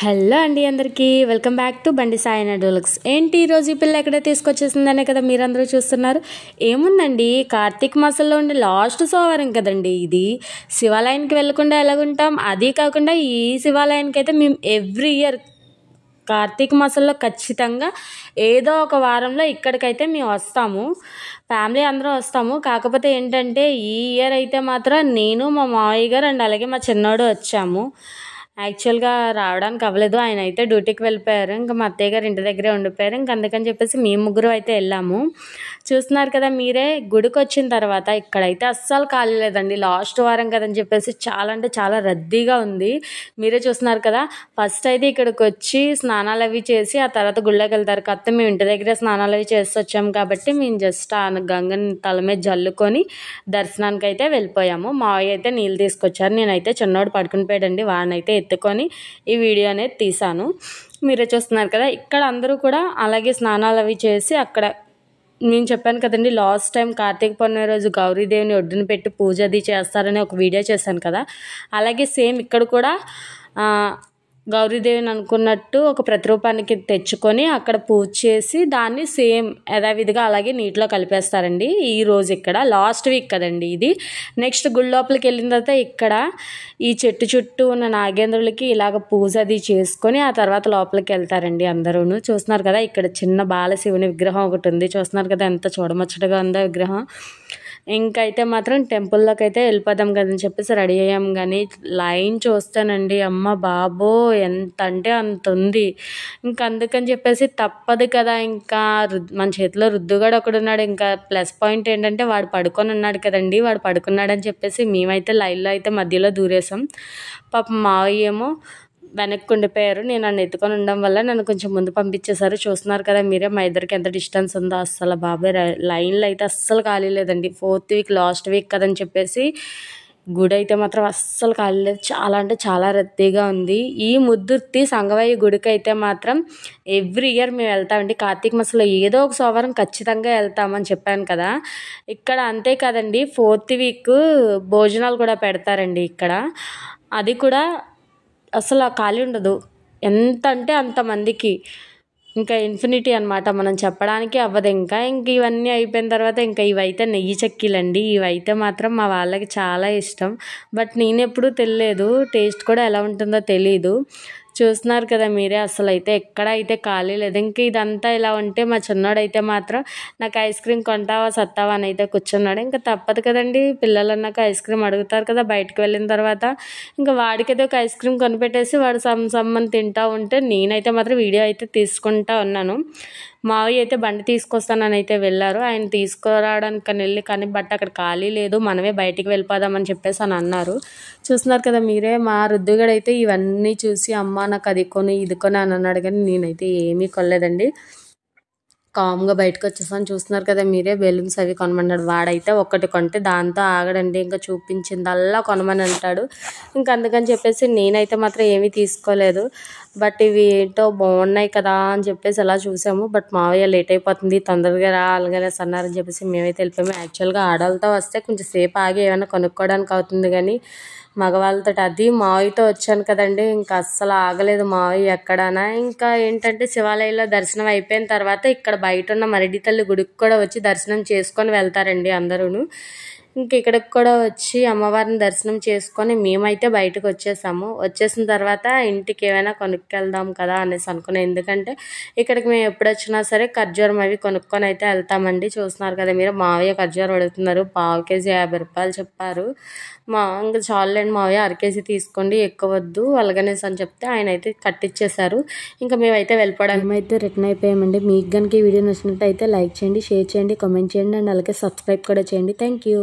Hello అండి అందరికీ welcome back to బండి సాయి డోలక్స్. ఏంటి ఈరోజు ఈ పిల్ల ఎక్కడ తీసుకొచ్చేసిందనే కదా మీరందరూ చూస్తున్నారు. ఏముందండి, కార్తీక మాసంలో ఉండే లాస్ట్ సోమవారం కదండి ఇది. శివాలయానికి వెళ్ళకుండా ఎలాగుంటాం. అది కాకుండా ఈ శివాలయానికి అయితే మేము ఎవ్రీ ఇయర్ కార్తీక మాసంలో ఖచ్చితంగా ఏదో ఒక వారంలో ఇక్కడికైతే మేము వస్తాము. ఫ్యామిలీ అందరూ వస్తాము. కాకపోతే ఏంటంటే ఈ ఇయర్ అయితే మాత్రం నేను, మా మావయ్య గారు అండ్ అలాగే మా చిన్నోడు వచ్చాము. యాక్చువల్గా రావడానికి అవ్వలేదు, ఆయన అయితే డ్యూటీకి వెళ్ళిపోయారు. ఇంకా మా అత్తయ్య గారు ఇంటి దగ్గరే ఉండిపోయారు. ఇంక అందుకని చెప్పేసి మేము ముగ్గురు అయితే వెళ్ళాము. చూస్తున్నారు కదా మీరే, గుడికి వచ్చిన తర్వాత ఇక్కడైతే అస్సలు ఖాళీ లేదండి. లాస్ట్ వారం కదని చెప్పేసి చాలా అంటే చాలా రద్దీగా ఉంది. మీరే చూస్తున్నారు కదా. ఫస్ట్ అయితే ఇక్కడికి వచ్చి స్నానాలు అవి చేసి ఆ తర్వాత గుళ్ళోకి వెళ్తారు. కాకపోతే మేము ఇంటి దగ్గరే స్నానాలు అవి చేసి వచ్చాము కాబట్టి మేము జస్ట్ ఆ గంగని తల మీద జల్లుకొని దర్శనానికి అయితే వెళ్ళిపోయాము. మావయ్య అయితే నీళ్ళు తీసుకొచ్చారు. నేనైతే చిన్నోడు పడుకుని పోయాడండి, వాడినైతే ఎత్తుకొని ఈ వీడియో అనేది తీసాను. మీరే చూస్తున్నారు కదా. ఇక్కడ అందరూ కూడా అలాగే స్నానాలు అవి చేసి అక్కడ నేను చెప్పాను కదండి, లాస్ట్ టైం కార్తీక పౌర్ణమి రోజు గౌరీదేవిని ఒడ్డున పెట్టి పూజ అది చేస్తారని ఒక వీడియో చేశాను కదా. అలాగే సేమ్ ఇక్కడ కూడా గౌరీదేవిని అనుకున్నట్టు ఒక ప్రతిరూపానికి తెచ్చుకొని అక్కడ పూజ చేసి దాన్ని సేమ్ యథావిధిగా అలాగే నీటిలో కలిపేస్తారండి. ఈ రోజు ఇక్కడ లాస్ట్ వీక్ కదండి ఇది. నెక్స్ట్ గుడి లోపలికి వెళ్ళిన తర్వాత ఇక్కడ ఈ చెట్టు చుట్టూ ఉన్న నాగేంద్రులకి ఇలాగ పూజ అది చేసుకొని ఆ తర్వాత లోపలికి వెళ్తారండి అందరూ. చూస్తున్నారు కదా, ఇక్కడ చిన్న బాలశివుని విగ్రహం ఒకటి ఉంది. చూస్తున్నారు కదా ఎంత చూడముచ్చటగా ఉందో విగ్రహం. ఇంకైతే మాత్రం టెంపుల్లోకి అయితే వెళ్ళిపోదాం కదని చెప్పేసి రెడీ అయ్యాం. కానీ లైన్ చూస్తానండి, అమ్మ బాబో ఎంత అంటే అంత ఉంది. ఇంకా అందుకని చెప్పేసి తప్పదు కదా. ఇంకా మన చేతిలో రుద్దుగాడు ఒకడు ఉన్నాడు. ఇంకా ప్లస్ పాయింట్ ఏంటంటే వాడు పడుకొని ఉన్నాడు కదండి. వాడు పడుకున్నాడని చెప్పేసి మేమైతే లైన్లో అయితే మధ్యలో దూరేసాం. పాపం మావయ్య ఏమో వెనక్కి ఉండిపోయారు. నేను నన్ను ఎత్తుకొని ఉండడం వల్ల నన్ను కొంచెం ముందు పంపించేశారు. చూస్తున్నారు కదా మీరే మా ఇద్దరికి ఎంత డిస్టెన్స్ ఉందో. అస్సలు బాబాయ్ లైన్లో అయితే అస్సలు ఖాళీ లేదండి. 4th వీక్ లాస్ట్ వీక్ కదని చెప్పేసి గుడి అయితే మాత్రం అస్సలు ఖాళీ లేదు. చాలా అంటే చాలా రద్దీగా ఉంది. ఈ ముద్దుర్తి సంగవయ్య గుడికి అయితే మాత్రం ఎవ్రీ ఇయర్ మేము వెళ్తామండి. కార్తీక మాసంలో ఏదో ఒక సోమవారం ఖచ్చితంగా వెళ్తామని చెప్పాను కదా. ఇక్కడ అంతే కదండి, 4th వీక్ భోజనాలు కూడా పెడతారండి ఇక్కడ. అది కూడా అసలు ఖాళీ ఉండదు. ఎంత అంటే అంతమందికి ఇంకా ఇన్ఫినిటీ అనమాట. మనం చెప్పడానికి అవ్వదు. ఇంకా ఇవన్నీ అయిపోయిన తర్వాత ఇంకా ఇవైతే నెయ్యి చెక్కీలండి. ఇవైతే మాత్రం మా వాళ్ళకి చాలా ఇష్టం. బట్ నేను ఎప్పుడూ తెలియలేదు, టేస్ట్ కూడా ఎలా ఉంటుందో తెలీదు. చూస్తున్నారు కదా మీరే, అసలు అయితే ఎక్కడ అయితే ఖాళీ లేదు. ఇంక ఇదంతా ఇలా ఉంటే మా చిన్నోడైతే మాత్రం నాకు ఐస్ క్రీమ్ కొంటావా సత్తావా అని అయితే కూర్చున్నాడు. ఇంకా తప్పదు కదండి, పిల్లలు అన్నాక ఐస్ క్రీమ్ అడుగుతారు కదా బయటకు వెళ్ళిన తర్వాత. ఇంకా వాడికైతే ఒక ఐస్ క్రీమ్ కొనిపెట్టేసి వాడు సమ్మని తింటూ ఉంటే నేనైతే మాత్రం వీడియో అయితే తీసుకుంటా ఉన్నాను. మావయ్య అయితే బండి తీసుకొస్తానని అయితే వెళ్ళారు. ఆయన తీసుకురావడానికి వెళ్ళి కానీ బట్ అక్కడ ఖాళీ లేదు, మనమే బయటికి వెళ్ళిపోదామని చెప్పేసి అని అన్నారు. చూస్తున్నారు కదా మీరే, మా రుద్దుగడైతే ఇవన్నీ చూసి అమ్మ నాకు అది కొని ఇది కొని అని అన్నాడు. కానీ నేనైతే ఏమీ కొనలేదండి, కామ్గా బయటకు వచ్చేసాను. చూస్తున్నారు కదా మీరే, బెలూన్స్ అవి కొనమన్నాడు. వాడైతే ఒక్కటి కొంటే దాంతో ఆగడండి, ఇంకా చూపించిందల్లా కొనమని అంటాడు. ఇంకా అందుకని చెప్పేసి నేనైతే మాత్రం ఏమీ తీసుకోలేదు. బట్ ఇవి ఏంటో బాగున్నాయి కదా అని చెప్పేసి అలా చూసాము. బట్ మావయ్య లేట్ అయిపోతుంది తొందరగా రా అలాగే అన్నారని చెప్పేసి మేమైతే వెళ్ళిపోయాము. యాక్చువల్గా ఆడవాళ్ళతో వస్తే కొంచెం సేపు ఆగి ఏమైనా కొనుక్కోవడానికి అవుతుంది, కానీ మగవాళ్ళతో అది మావయ్యతో వచ్చాను కదండి, ఇంకా అస్సలు ఆగలేదు మావయ్య ఎక్కడానా. ఇంకా ఏంటంటే శివాలయంలో దర్శనం అయిపోయిన తర్వాత ఇక్కడ బయట ఉన్న మరిడి తల్లి గుడికి కూడా వచ్చి దర్శనం చేసుకొని వెళ్తారండి అందరూ. ఇంక ఇక్కడికి కూడా వచ్చి అమ్మవారిని దర్శనం చేసుకొని మేమైతే బయటకు వచ్చేసాము. వచ్చేసిన తర్వాత ఇంటికి ఏమైనా కొనుక్కెళ్దాం కదా అనేసి అనుకున్నాం. ఎందుకంటే ఇక్కడికి మేము ఎప్పుడు వచ్చినా సరే ఖర్జూరం అవి కొనుక్కొని అయితే వెళ్తామండి. చూస్తున్నారు కదా మీరు, మావయ్య ఖర్జూరం అడుగుతున్నారు. పావు కేజీ 50 రూపాయలు చెప్పారు. ఇంకా చాలండి మావయ్య, 1/2 కేజీ తీసుకోండి ఎక్కువ వద్దు అలాగనేసి అని చెప్తే ఆయన అయితే కట్టిచ్చేశారు. ఇంకా మేమైతే వెళ్ళిపోవడానికి అయితే రిటర్న్ అయిపోయామండి. మీకు కనుక ఈ వీడియో నచ్చినట్టయితే లైక్ చేయండి, షేర్ చేయండి, కామెంట్ చేయండి అండ్ అలాగే సబ్స్క్రైబ్ కూడా చేయండి. Thank you.